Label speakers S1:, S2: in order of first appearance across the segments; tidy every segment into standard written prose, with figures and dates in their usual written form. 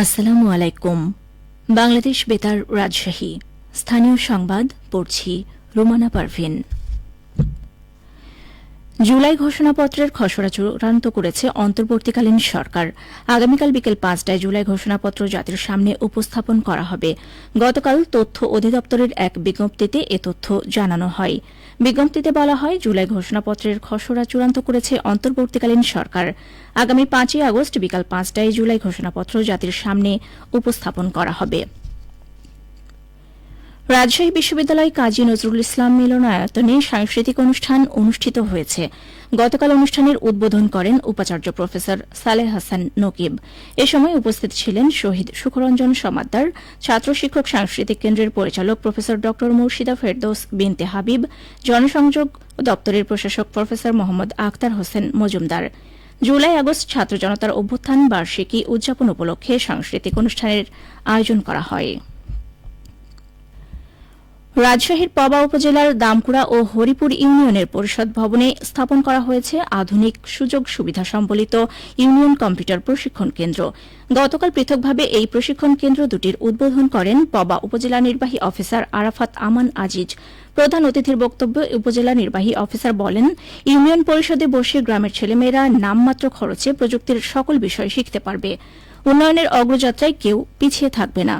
S1: আসসালামু আলাইকুম। বাংলাদেশ বেতার রাজশাহী স্থানীয় সংবাদ পড়ছি রুমানা পারভিন। জুলাই ঘোষণাপত্রের খসড়া চূড়ান্ত করেছে অন্তর্বর্তীকালীন সরকার। আগামীকাল বিকেল ৫টায় জুলাই ঘোষণাপত্র জাতির সামনে উপস্থাপন করা হবে। গতকাল তথ্য অধিদপ্তরের এক বিজ্ঞপ্তিতে এ তথ্য জানানো হয়। বিজ্ঞপ্তিতে বলা হয়, জুলাই ঘোষণাপত্রের খসড়া চূড়ান্ত করেছে অন্তর্বর্তীকালীন সরকার। আগামী ৫ই আগস্ট বিকাল ৫টায় জুলাই ঘোষণাপত্র জাতির সামনে উপস্থাপন করা হবে। রাজশাহী বিশ্ববিদ্যালয় কাজী নজরুল ইসলাম মিলনায়তনে সাংস্কৃতিক অনুষ্ঠান অনুষ্ঠিত হয়েছে। গতকাল অনুষ্ঠানের উদ্বোধন করেন উপাচার্য প্রফেসর সালেহ হাসান নকিব। এ সময় উপস্থিত ছিলেন শহীদ সুখরঞ্জন সমাদ্দার, ছাত্র শিক্ষক সাংস্কৃতিক কেন্দ্রের পরিচালক প্রফেসর ড মুর্শিদা ফেরদৌস বিনতে হাবিব, জনসংযোগ দপ্তরের প্রশাসক professor Mohammad Akhtar Hossain Majumdar. July August ছাত্র জনতার অভ্যুত্থান বার্ষিকী উদযাপন উপলক্ষে সাংস্কৃতিক অনুষ্ঠানের আয়োজন করা হয়। রাজশাহীর পবা উপজেলার দামকুড়া ও হরিপুর ইউনিয়নের পরিষদ ভবনে স্থাপন করা হয়েছে আধুনিক সুযোগ সুবিধা সম্বলিত ইউনিয়ন কম্পিউটার প্রশিক্ষণ কেন্দ্র। গতকাল পৃথকভাবে এই প্রশিক্ষণ কেন্দ্র দুটির উদ্বোধন করেন পবা উপজেলা নির্বাহী অফিসার আরাফাত আমান আজিজ। প্রধান অতিথির বক্তব্যে উপজেলা নির্বাহী অফিসার বলেন, ইউনিয়ন পরিষদে বসে গ্রামের ছেলেমেয়েরা নামমাত্র খরচে প্রযুক্তির সকল বিষয় শিখতে পারবে। উন্নয়নের অগ্রযাত্রায় কেউ পিছিয়ে থাকবে না।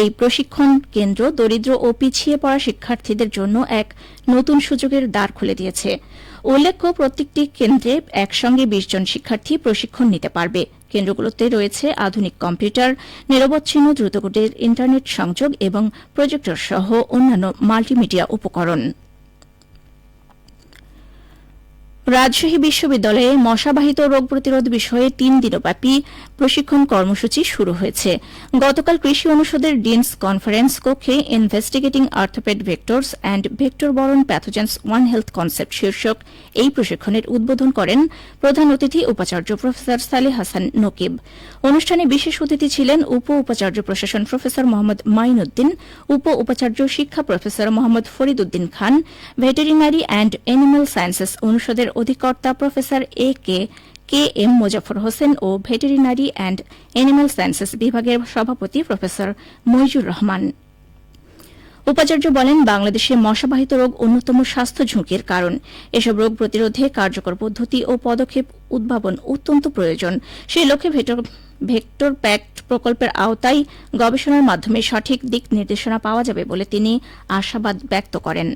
S1: এই প্রশিক্ষণ কেন্দ্র দরিদ্র ও পিছিয়ে পড়া শিক্ষার্থীদের জন্য এক নতুন সুযোগের দ্বার খুলে দিয়েছে। উল্লেখ্য, প্রত্যেকটি কেন্দ্রে একসঙ্গে ২০ জন শিক্ষার্থী প্রশিক্ষণ নিতে পারবে। কেন্দ্রগুলোতে রয়েছে আধুনিক কম্পিউটার, নিরবচ্ছিন্ন দ্রুতগতির ইন্টারনেট সংযোগ এবং প্রজেক্টর সহ অন্যান্য মাল্টিমিডিয়া উপকরণ। রাজশাহী বিশ্ববিদ্যালয়ে মশাবাহিত রোগ প্রতিরোধ বিষয়ে ৩ দিনব্যাপী প্রশিক্ষণ কর্মসূচি শুরু হয়েছে। গতকাল কৃষি অনুষদের ডিনস কনফারেন্স কক্ষে investigating arthropod vectors and vector borne pathogens one health concept শীর্ষক এই প্রশিক্ষণের উদ্বোধন করেন প্রধান অতিথি উপাচার্য প্রফেসর সালেহ হাসান নকিব। অনুষ্ঠানে বিশেষ অতিথি ছিলেন উপ উপাচার্য প্রশাসন প্রফেসর মোহাম্মদ মাইনউদ্দিন, উপ উপাচার্য শিক্ষা professor Mohammad Farid Uddin Khan, veterinary and animal sciences অনুষদের অধিকর্তা professor K M Mozaffar Hossain ও ভেটেরিনারি অ্যান্ড অ্যানিমাল সায়েন্সেস বিভাগের সভাপতি প্রফেসর মইজুর রহমান। উপাচার্য বলেন, বাংলাদেশে মশাবাহিত রোগ অন্যতম স্বাস্থ্য ঝুঁকির কারণ। এসব রোগ প্রতিরোধে কার্যকর পদ্ধতি ও পদক্ষেপ উদ্ভাবন অত্যন্ত প্রয়োজন। সেই লক্ষ্যে ভেক্টর প্যাক্ট প্রকল্পের আওতায় গবেষণার মাধ্যমে সঠিক দিক নির্দেশনা পাওয়া যাবে বলে তিনি আশাবাদ ব্যক্ত করেন।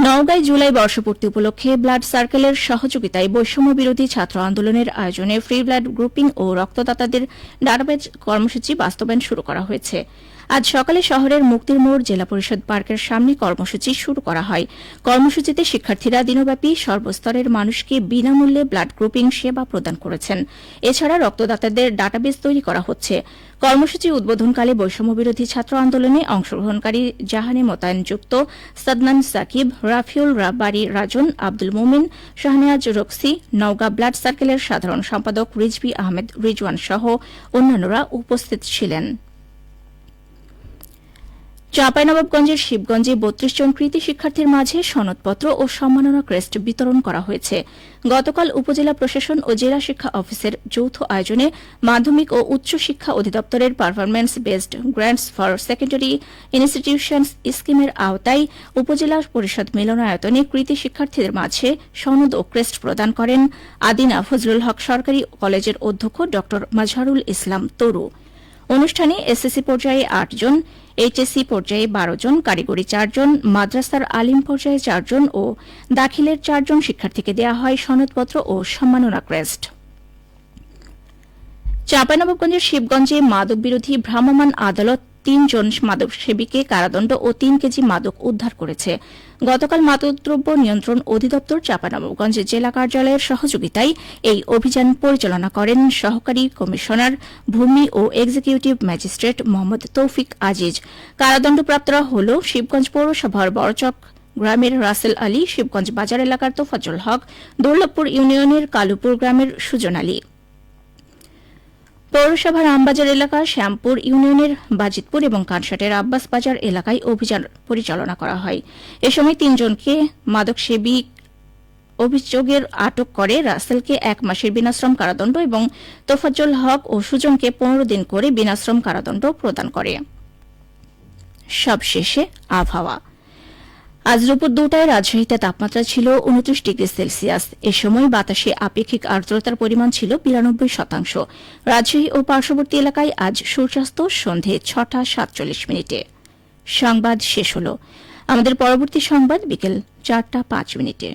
S1: নওগাঁয় জুলাই বর্ষপূর্তি উপলক্ষে ব্লাড সার্কেলের সহযোগিতায় বৈষম্য বিরোধী ছাত্র আন্দোলনের আয়োজনে ফ্রি ব্লাড গ্রুপিং ও রক্তদাতাদের ডাটাবেজ কর্মসূচি বাস্তবায়ন শুরু করা হয়েছে। আজ সকালে শহরের মুক্তির মোড় জেলা পরিষদ পার্কের সামনে কর্মসূচি শুরু করা হয়। কর্মসূচিতে শিক্ষার্থীরা দিনব্যাপী সর্বস্তরের মানুষকে বিনামূল্যে ব্লাড গ্রুপিং সেবা প্রদান করেছেন। এছাড়া রক্তদাতাদের ডাটাবেজ তৈরি করা হচ্ছে। কর্মসূচি উদ্বোধনকালে বৈষম্যবিরোধী ছাত্র আন্দোলনে অংশগ্রহণকারী জাহানে মোতায়েনযুক্ত সাদনান সাকিব, রাফিউল বাড়ি রাজন, আব্দুল মোমিন, শাহনেয়াজ রক্সি, নওগাঁ ব্লাড সার্কেলের সাধারণ সম্পাদক রিজভী আহমেদ রিজওয়ান সহ অন্যান্যরা উপস্থিত ছিলেন। চাঁপাইনবাবগঞ্জের শিবগঞ্জে ৩২ জন কৃতী শিক্ষার্থীর মাঝে সনদপত্র ও সম্মাননা ক্রেস্ট বিতরণ করা হয়েছে। গতকাল উপজেলা প্রশাসন ও জেলা শিক্ষা অফিসের যৌথ আয়োজনে মাধ্যমিক ও উচ্চ শিক্ষা অধিদপ্তরের performance based grants for secondary institutions স্কিমের আওতায় উপজেলা পরিষদ মিলনায়তনে কৃতী শিক্ষার্থীদের মাঝে সনদ ও ক্রেস্ট প্রদান করেন আদিনা ফজলুল হক সরকারি কলেজের অধ্যক্ষ ড মাজহারুল ইসলাম তরু। অনুষ্ঠানে এসএসসি পর্যায়ে ৮ জন, এইচএসসি পর্যায়ে ১২ জন, কারিগরি ৪ জন, মাদ্রাসার আলিম পর্যায়ে ৪ জন ও দাখিলের 4 জন শিক্ষার্থীকে দেওয়া হয় সনদপত্র ও সম্মাননা ক্রেস্ট। চাঁপাইনবাবগঞ্জের শিবগঞ্জে মাদক বিরোধী ভ্রাম্যমাণ আদালত ৩ জন মাদক সেবীকে কারাদণ্ড ও ৩ কেজি মাদক উদ্ধার করেছে। গতকাল মাদকদ্রব্য নিয়ন্ত্রণ অধিদপ্তর চাঁপাইনবাবগঞ্জ জেলা কার্যালয়ের সহযোগিতায় এই অভিযান পরিচালনা করেন সহকারী কমিশনার ভূমি ও এক্সিকিউটিভ ম্যাজিস্ট্রেট মোহাম্মদ তৌফিক আজিজ। কারাদণ্ডপ্রাপ্তরা হল শিবগঞ্জ পৌরসভার বড়চক গ্রামের রাসেল আলী, শিবগঞ্জ বাজার এলাকার তোফাজ্জল হক, দুর্লভপুর ইউনিয়নের কালুপুর গ্রামের সুজন আলী। পৌরসভার আমবাজার এলাকা, শ্যামপুর ইউনিয়নের বাজিতপুর এবং কানসাটের আব্বাস বাজার এলাকায় অভিযান পরিচালনা করা হয়। এ সময় ৩ জনকে মাদক সেবী অভিযোগের আটক করে রাসেলকে 1 মাসের বিনাশ্রম কারাদণ্ড এবং তোফাজ্জল হক ও সুজনকে 15 দিন করে বিনাশ্রম কারাদণ্ড প্রদান করে। সবশেষে আবহাওয়া। আজ দুপুর 2টায় রাজশাহীতে তাপমাত্রা ছিল 29 ডিগ্রি সেলসিয়াস। এ সময় বাতাসে আপেক্ষিক আর্দ্রতার পরিমাণ ছিল 92%। রাজশাহী ও পার্শ্ববর্তী এলাকায় আজ সূর্যাস্ত সন্ধে 6টা 47 মিনিটে। সংবাদ শেষ হল। আমাদের পরবর্তী সংবাদ বিকেল 4টা 5 মিনিটে।